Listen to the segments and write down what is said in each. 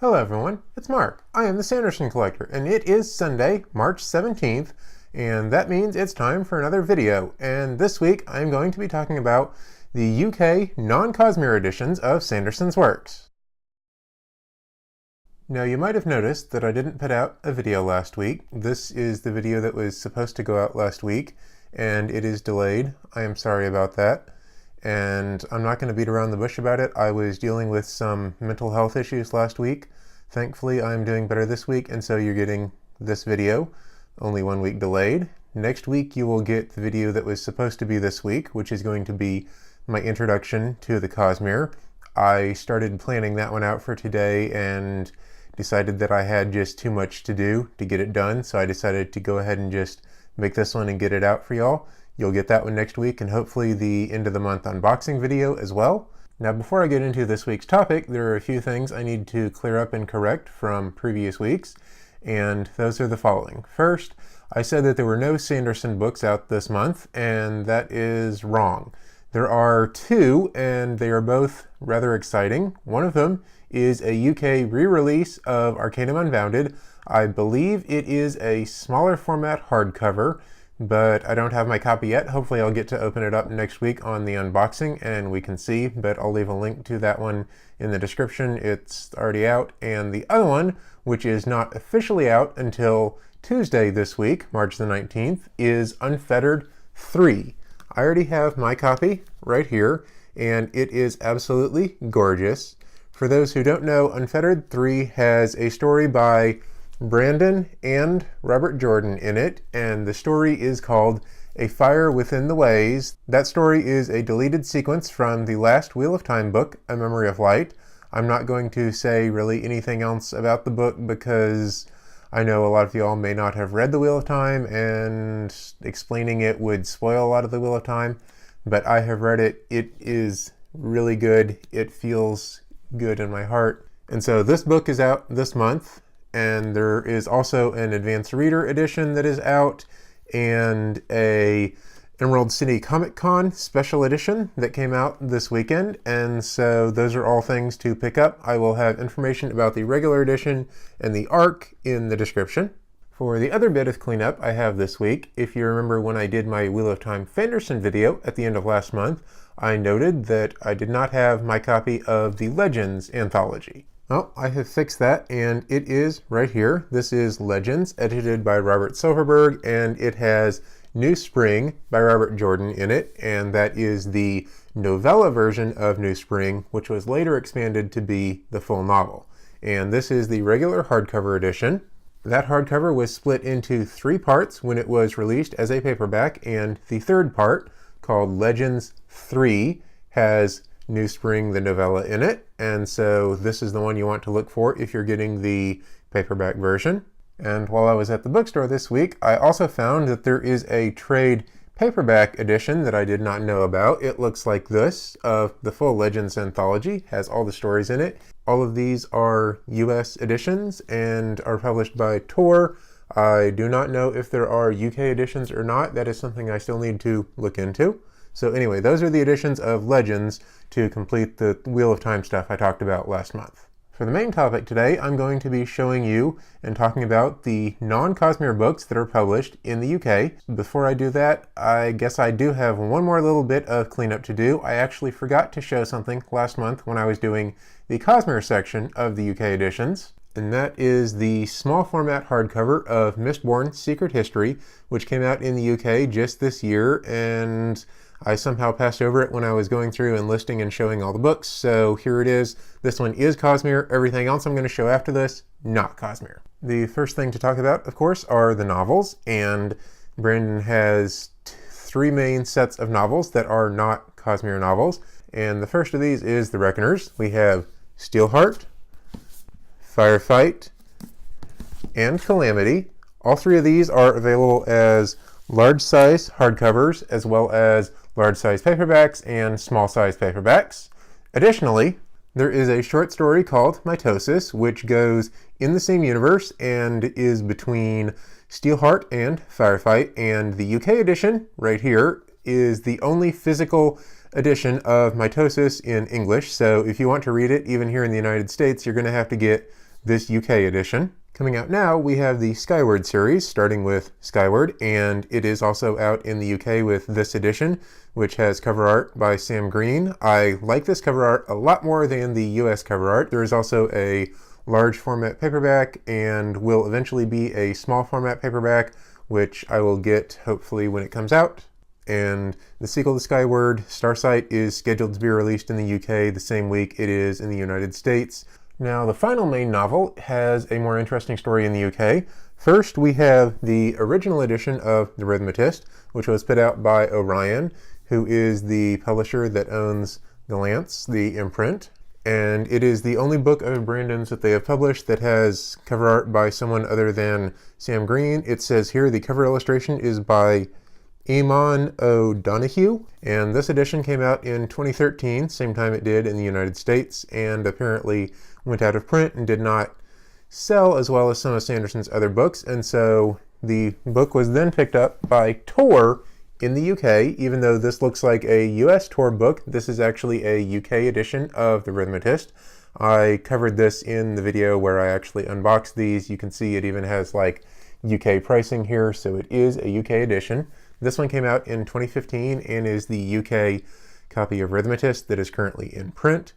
Hello everyone, it's Mark. I am the Sanderson Collector, and it is Sunday, March 17th, and that means it's time for another video. And this week I'm going to be talking about the UK Non Cosmere editions of Sanderson's works. Now you might have noticed that I didn't put out a video last week. This is the video that was supposed to go out last week, and it is delayed. I am sorry about that. And I'm not going to beat around the bush about it. I was dealing with some mental health issues last week. Thankfully, I'm doing better this week, and so you're getting this video, only 1 week delayed. Next week, you will get the video that was supposed to be this week, which is going to be my introduction to the Cosmere. I started planning that one out for today and decided that I had just too much to do to get it done, so I decided to go ahead and just make this one and get it out for y'all. You'll get that one next week, and hopefully the end of the month unboxing video as well. Now, before I get into this week's topic, there are a few things I need to clear up and correct from previous weeks, and those are the following. First, I said that there were no Sanderson books out this month, and that is wrong. There are two, and they are both rather exciting. One of them is a UK re-release of Arcanum Unbounded. I believe it is a smaller format hardcover, but I don't have my copy yet. Hopefully I'll get to open it up next week on the unboxing and we can see, but I'll leave a link to that one in the description. It's already out. And the other one, which is not officially out until Tuesday this week, March the 19th, is Unfettered 3. I already have my copy right here, and it is absolutely gorgeous. For those who don't know, Unfettered 3 has a story by Brandon and Robert Jordan in it, and the story is called A Fire Within the Ways. That story is a deleted sequence from the last Wheel of Time book, A Memory of Light. I'm not going to say really anything else about the book because I know a lot of y'all may not have read the Wheel of Time, and explaining it would spoil a lot of the Wheel of Time, but I have read it. It is really good. It feels good in my heart. And so this book is out this month. And there is also an advanced reader edition that is out, and a Emerald City Comic Con special edition that came out this weekend. And so those are all things to pick up. I will have information about the regular edition and the ARC in the description. For the other bit of cleanup I have this week, if you remember when I did my Wheel of Time Sanderson video at the end of last month, I noted that I did not have my copy of the Legends anthology. Well, I have fixed that, and it is right here. This is Legends, edited by Robert Silverberg, and it has New Spring by Robert Jordan in it, and that is the novella version of New Spring, which was later expanded to be the full novel. And this is the regular hardcover edition. That hardcover was split into 3 parts when it was released as a paperback, and the third part, called Legends 3, has New Spring, the novella, in it, and so this is the one you want to look for if you're getting the paperback version. And while I was at the bookstore this week, I also found that there is a trade paperback edition that I did not know about. It looks like this, of the full Legends anthology, has all the stories in it. All of these are US editions and are published by Tor. I do not know if there are UK editions or not. That is something I still need to look into. So anyway, those are the editions of Legends to complete the Wheel of Time stuff I talked about last month. For the main topic today, I'm going to be showing you and talking about the Non Cosmere books that are published in the UK. Before I do that, I guess I do have one more little bit of cleanup to do. I actually forgot to show something last month when I was doing the Cosmere section of the UK editions. And that is the small format hardcover of Mistborn Secret History, which came out in the UK just this year, and I somehow passed over it when I was going through and listing and showing all the books, so here it is. This one is Cosmere. Everything else I'm going to show after this, not Cosmere. The first thing to talk about, of course, are the novels, and Brandon has 3 main sets of novels that are not Cosmere novels, and the first of these is The Reckoners. We have Steelheart, Firefight, and Calamity. All 3 of these are available as large-size hardcovers, as well as large-size paperbacks and small-size paperbacks. Additionally, there is a short story called Mitosis, which goes in the same universe and is between Steelheart and Firefight, and the UK edition, right here, is the only physical edition of Mitosis in English, so if you want to read it, even here in the United States, you're going to have to get this UK edition. Coming out now, we have the Skyward series, starting with Skyward, and it is also out in the UK with this edition, which has cover art by Sam Green. I like this cover art a lot more than the US cover art. There is also a large format paperback and will eventually be a small format paperback, which I will get hopefully when it comes out. And the sequel to Skyward, Starsight, is scheduled to be released in the UK the same week it is in the United States. Now, the final main novel has a more interesting story in the UK. First, we have the original edition of The Rhythmatist, which was put out by Orion, who is the publisher that owns The Lance, the imprint. And it is the only book of Brandon's that they have published that has cover art by someone other than Sam Green. It says here the cover illustration is by Eamon O'Donoghue, and this edition came out in 2013, same time it did in the United States, and apparently went out of print and did not sell as well as some of Sanderson's other books, and so the book was then picked up by Tor in the UK. Even though this looks like a US Tor book, this is actually a UK edition of The Rhythmatist. I covered this in the video where I actually unboxed these. You can see it even has like UK pricing here, so it is a UK edition. This one came out in 2015 and is the UK copy of Rhythmatist that is currently in print.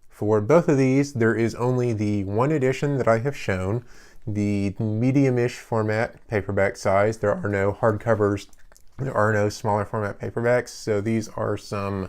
For both of these, there is only the one edition that I have shown, the medium-ish format paperback size. There are no hardcovers, there are no smaller format paperbacks, so these are some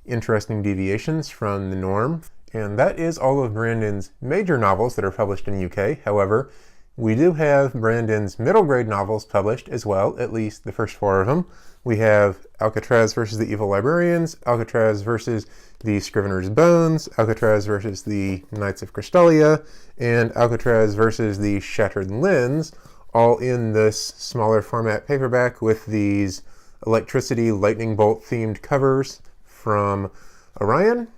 interesting deviations from the norm. And that is all of Brandon's major novels that are published in the UK. However, we do have Brandon's middle grade novels published as well, at least the first 4 of them. We have Alcatraz versus the Evil Librarians, Alcatraz versus the Scrivener's Bones, Alcatraz versus the Knights of Crystallia, and Alcatraz versus the Shattered Lens, all in this smaller format paperback with these electricity lightning bolt themed covers from Orion.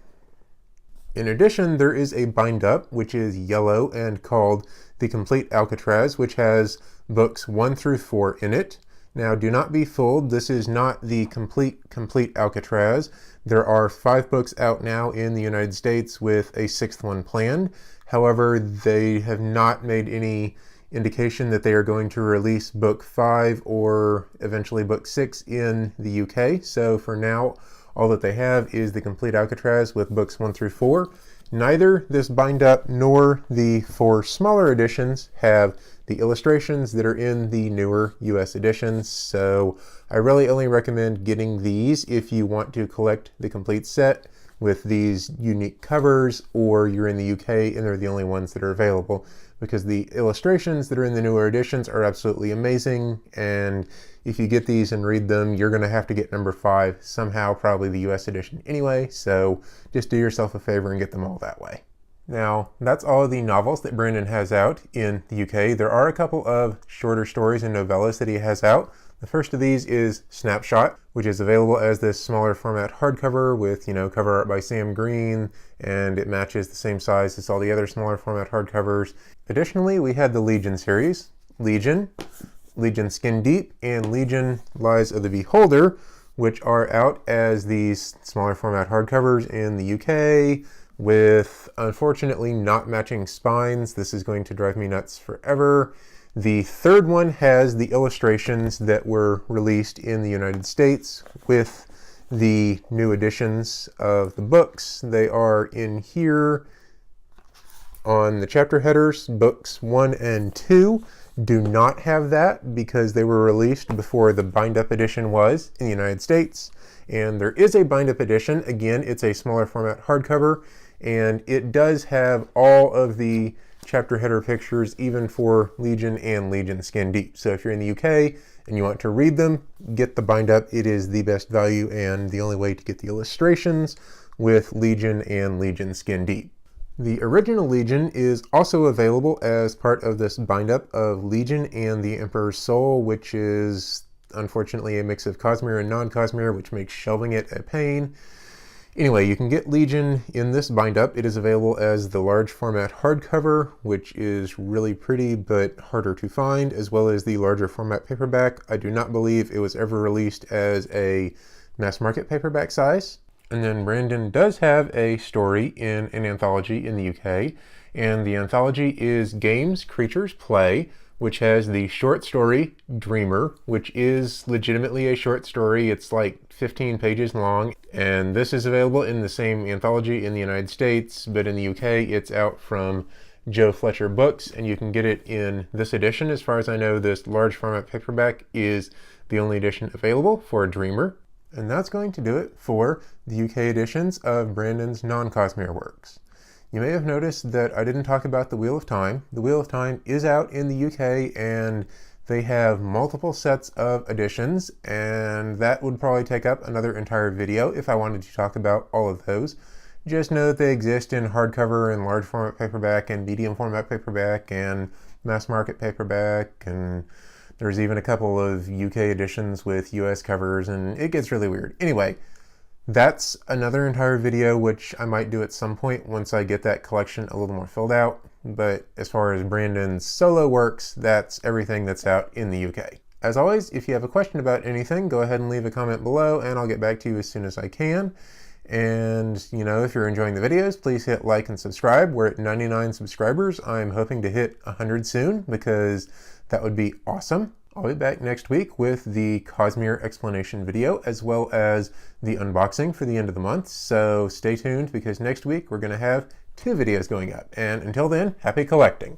In addition, there is a bind-up, which is yellow and called The Complete Alcatraz, which has books 1 through 4 in it. Now, do not be fooled. This is not the complete Alcatraz. There are 5 books out now in the United States with a 6th one planned. However, they have not made any indication that they are going to release book 5 or eventually book 6 in the UK. So for now, all that they have is the Complete Alcatraz with books 1 through 4. Neither this bind-up nor the 4 smaller editions have the illustrations that are in the newer US editions, so I really only recommend getting these if you want to collect the complete set with these unique covers, or you're in the UK and they're the only ones that are available, because the illustrations that are in the newer editions are absolutely amazing, and if you get these and read them, you're going to have to get number 5 somehow, probably the US edition anyway, so just do yourself a favor and get them all that way. Now, that's all of the novels that Brandon has out in the UK. There are a couple of shorter stories and novellas that he has out. The first of these is Snapshot, which is available as this smaller format hardcover with, cover art by Sam Green, and it matches the same size as all the other smaller format hardcovers. Additionally, we had the Legion series, Legion Skin Deep, and Legion Lies of the Beholder, which are out as these smaller format hardcovers in the UK with, unfortunately, not matching spines. This is going to drive me nuts forever. The third one has the illustrations that were released in the United States with the new editions of the books. They are in here on the chapter headers. Books 1 and 2 do not have that because they were released before the bind-up edition was in the United States. And there is a bind-up edition. Again, it's a smaller format hardcover, and it does have all of the chapter header pictures, even for Legion and Legion Skin Deep. So if you're in the UK and you want to read them, get the bind-up. It is the best value and the only way to get the illustrations with Legion and Legion Skin Deep. The original Legion is also available as part of this bind-up of Legion and the Emperor's Soul, which is unfortunately a mix of Cosmere and Non Cosmere, which makes shelving it a pain. Anyway, you can get Legion in this bind-up. It is available as the large format hardcover, which is really pretty but harder to find, as well as the larger format paperback. I do not believe it was ever released as a mass market paperback size. And then Brandon does have a story in an anthology in the UK, And the anthology is Games, Creatures, Play, which has the short story Dreamer, which is legitimately a short story. It's like 15 pages long, and this is available in the same anthology in the United States, but in the UK it's out from Joe Fletcher Books, and you can get it in this edition. As far as I know, this large format paperback is the only edition available for Dreamer. And that's going to do it for the UK editions of Brandon's Non Cosmere works. You may have noticed that I didn't talk about the Wheel of Time. The Wheel of Time is out in the UK, and they have multiple sets of editions, and that would probably take up another entire video if I wanted to talk about all of those. Just know that they exist in hardcover and large format paperback and medium format paperback and mass market paperback, and there's even a couple of UK editions with US covers, and it gets really weird. Anyway, that's another entire video, which I might do at some point once I get that collection a little more filled out. But as far as Brandon's solo works, that's everything that's out in the UK. As always, if you have a question about anything, go ahead and leave a comment below and I'll get back to you as soon as I can. And, you know, if you're enjoying the videos, please hit like and subscribe. We're at 99 subscribers. I'm hoping to hit 100 soon because that would be awesome. I'll be back next week with the Cosmere explanation video, as well as the unboxing for the end of the month. So stay tuned, because next week we're going to have 2 videos going up. And until then, happy collecting.